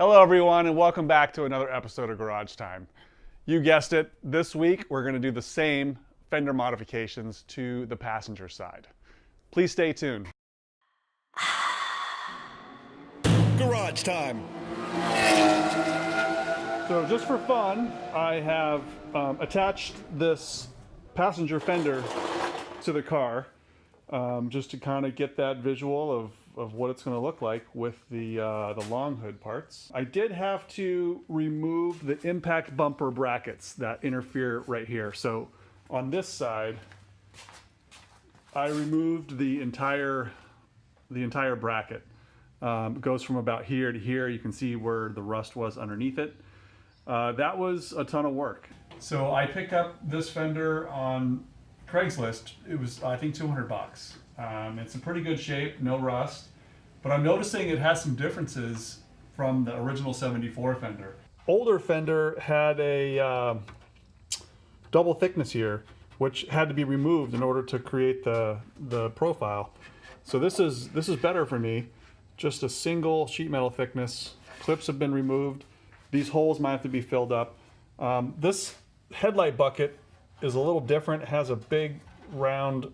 Hello everyone and welcome back to another episode of Garage Time. You guessed it, this week we're going to do the same fender modifications to the passenger side. Please stay tuned. Garage Time. So just for fun, I have attached this passenger fender to the car just to kind of get that visual of what it's going to look like with the long hood parts. I did have to remove the impact bumper brackets that interfere right here. So on this side, I removed the entire bracket. It goes from about here to here. You can see where the rust was underneath it. That was a ton of work. So I picked up this fender on Craigslist. It was, I think, 200 bucks. It's in pretty good shape, no rust, but I'm noticing it has some differences from the original 74 fender. Older fender had a double thickness here, which had to be removed in order to create the profile. So this is better for me. Just a single sheet metal thickness. Clips have been removed. These holes might have to be filled up. This headlight bucket is a little different. It has a big round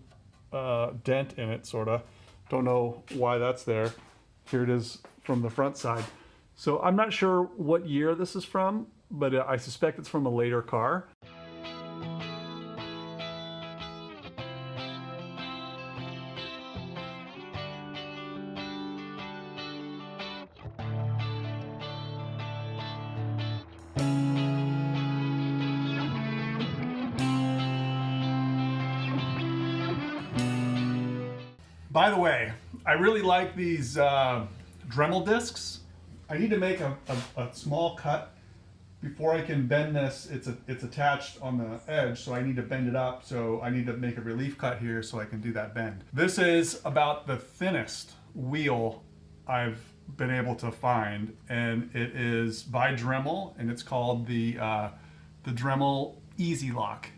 dent in it, sorta. Don't know why that's there. Here it is from the front side. So I'm not sure what year this is from, but I suspect it's from a later car. By the way, I really like these Dremel discs. I need to make a small cut before I can bend this. It's attached on the edge, so I need to bend it up. So I need to make a relief cut here so I can do that bend. This is about the thinnest wheel I've been able to find, and it is by Dremel, and it's called the Dremel Easy Lock.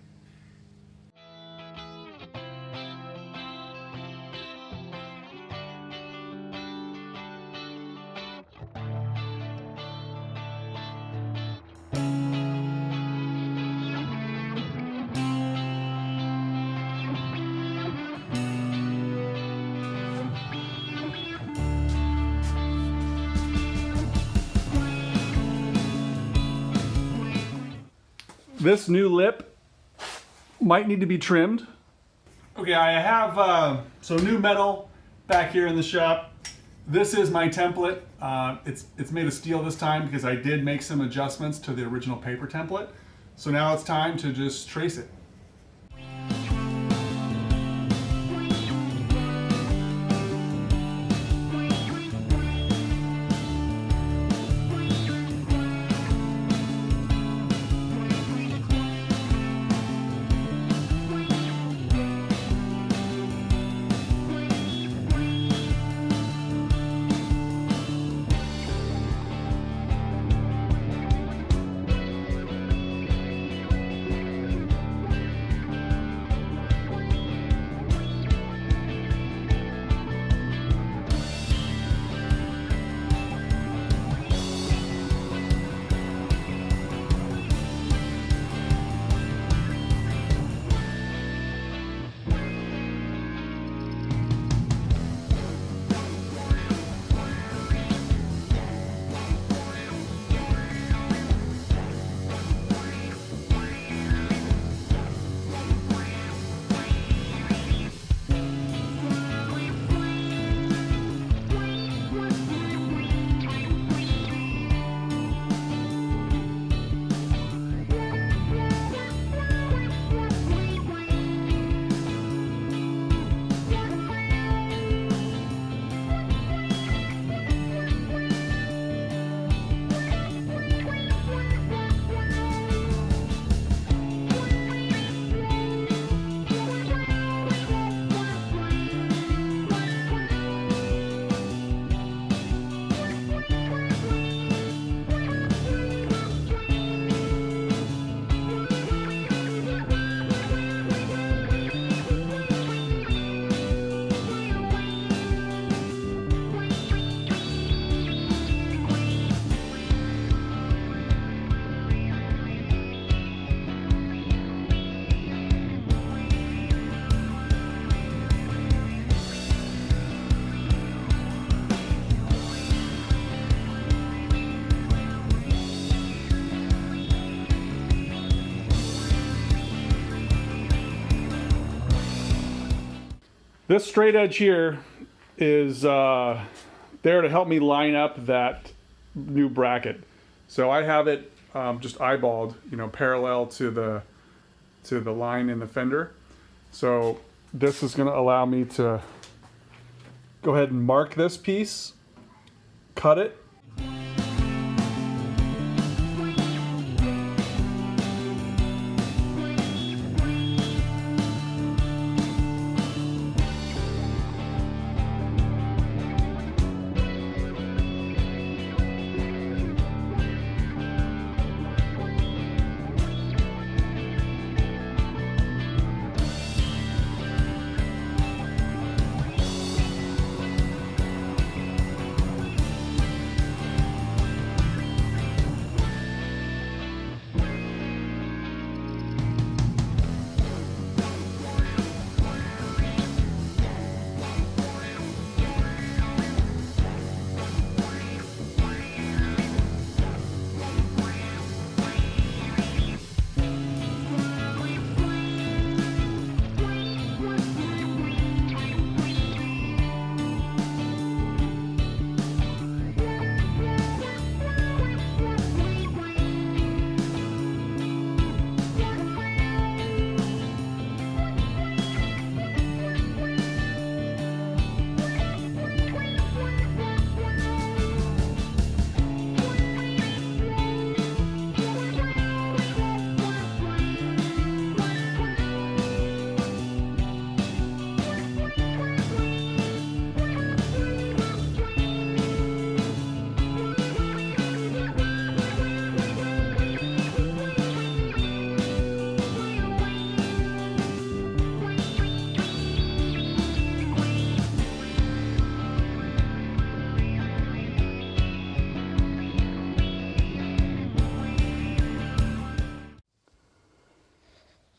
This new lip might need to be trimmed. Okay, I have some new metal back here in the shop. This is my template. It's made of steel this time because I did make some adjustments to the original paper template. So now it's time to just trace it. This straight edge here is there to help me line up that new bracket. So I have it just eyeballed, you know, parallel to the line in the fender. So this is going to allow me to go ahead and mark this piece, cut it.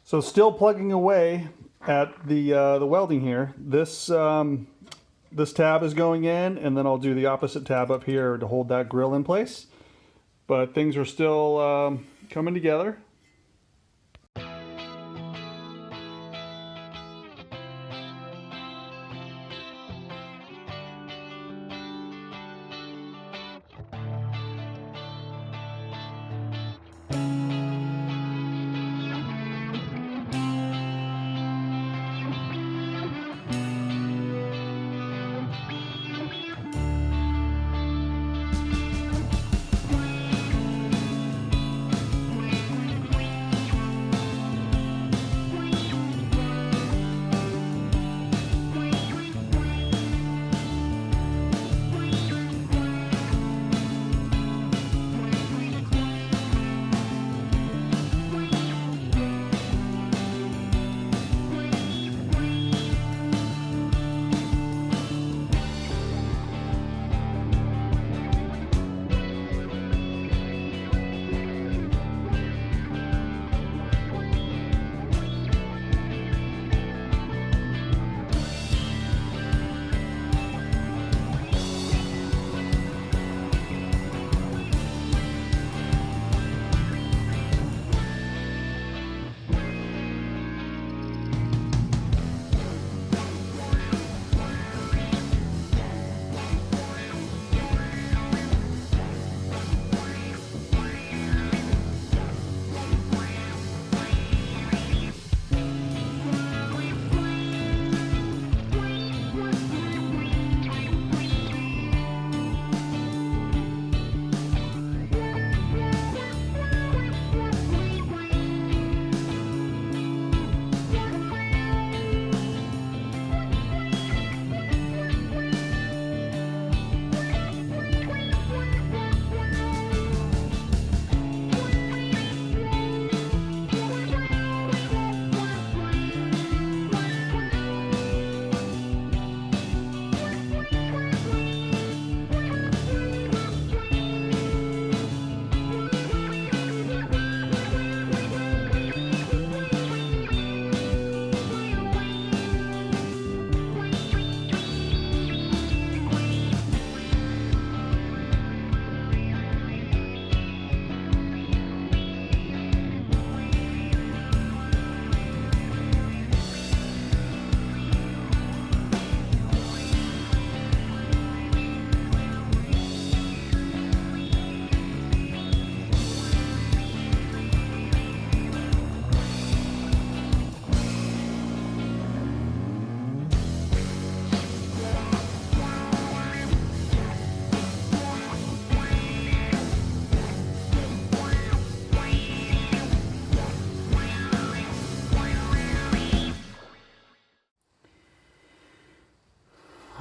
So still plugging away at the welding here. This this tab is going in, and then I'll do the opposite tab up here to hold that grill in place. But things are still coming together.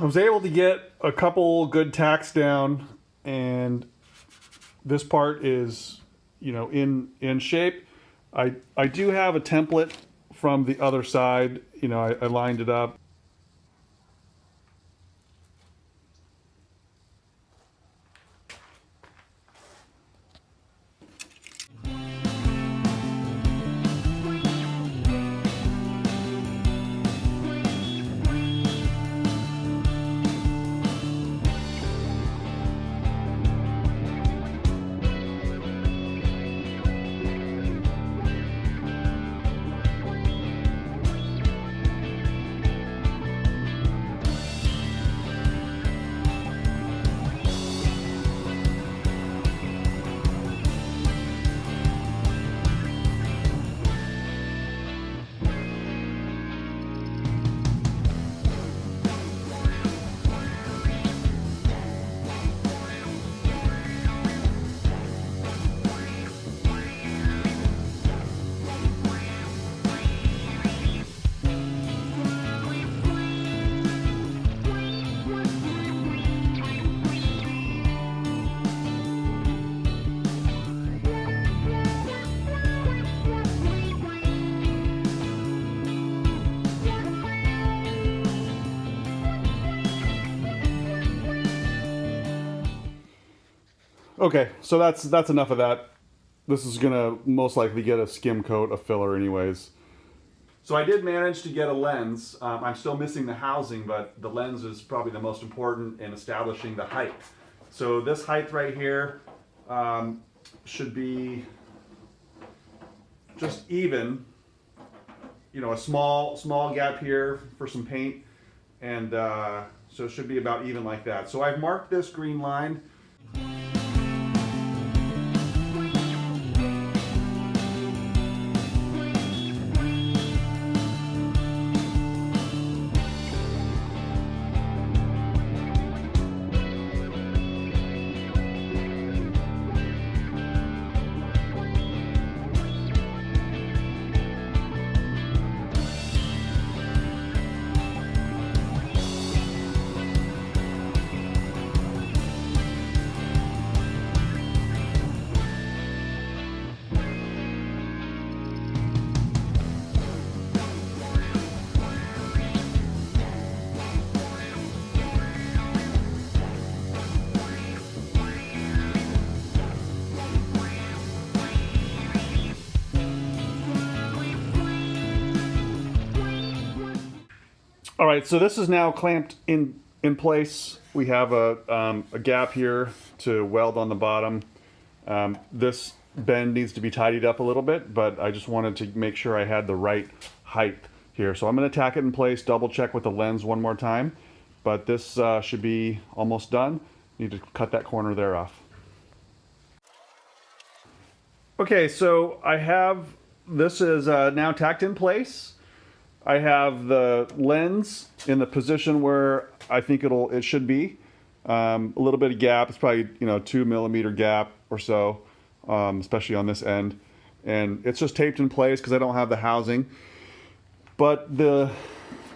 I was able to get a couple good tacks down, and this part is, you know, in shape. I do have a template from the other side. You know, I lined it up. Okay, so that's enough of that. This is gonna most likely get a skim coat of filler anyways. So I did manage to get a lens. I'm still missing the housing, but the lens is probably the most important in establishing the height. So this height right here should be just even. You know, a small gap here for some paint, and so it should be about even like that. So I've marked this green line. All right, so this is now clamped in place. We have a gap here to weld on the bottom. This bend needs to be tidied up a little bit, but I just wanted to make sure I had the right height here. So I'm going to tack it in place, double check with the lens one more time, but this should be almost done. Need to cut that corner there off. Okay, so I have, this is now tacked in place. I have the lens in the position where I think it should be. A little bit of gap. It's probably, you know, 2 millimeter gap or so, especially on this end. And it's just taped in place because I don't have the housing. But the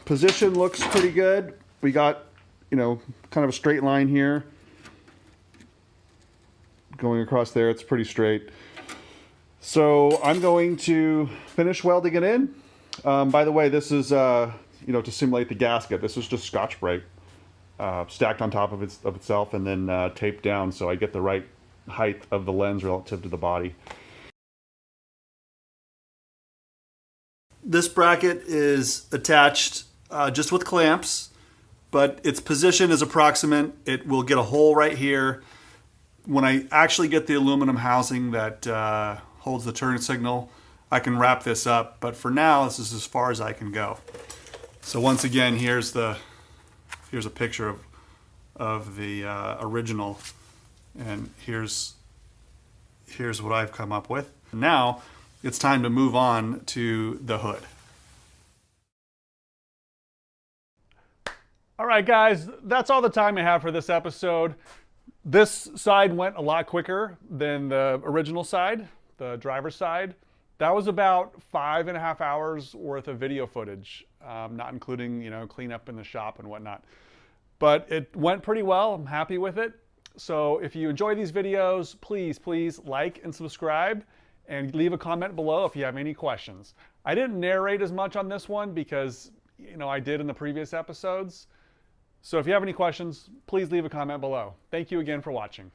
position looks pretty good. We got, you know, kind of a straight line here going across there. It's pretty straight. So I'm going to finish welding it in. By the way, this is, you know, to simulate the gasket. This is just Scotch-Brite stacked on top of itself and then taped down so I get the right height of the lens relative to the body. This bracket is attached just with clamps, but its position is approximate. It will get a hole right here. When I actually get the aluminum housing that holds the turn signal, I can wrap this up, but for now, this is as far as I can go. So once again, here's a picture of the original, and here's what I've come up with. Now, it's time to move on to the hood. All right, guys, that's all the time I have for this episode. This side went a lot quicker than the original side, the driver's side. That was about 5.5 hours worth of video footage, not including, you know, cleanup in the shop and whatnot. but it went pretty well. I'm happy with it. So if you enjoy these videos, please like and subscribe and leave a comment below if you have any questions. I didn't narrate as much on this one because, you know, I did in the previous episodes. So if you have any questions, please leave a comment below. Thank you again for watching.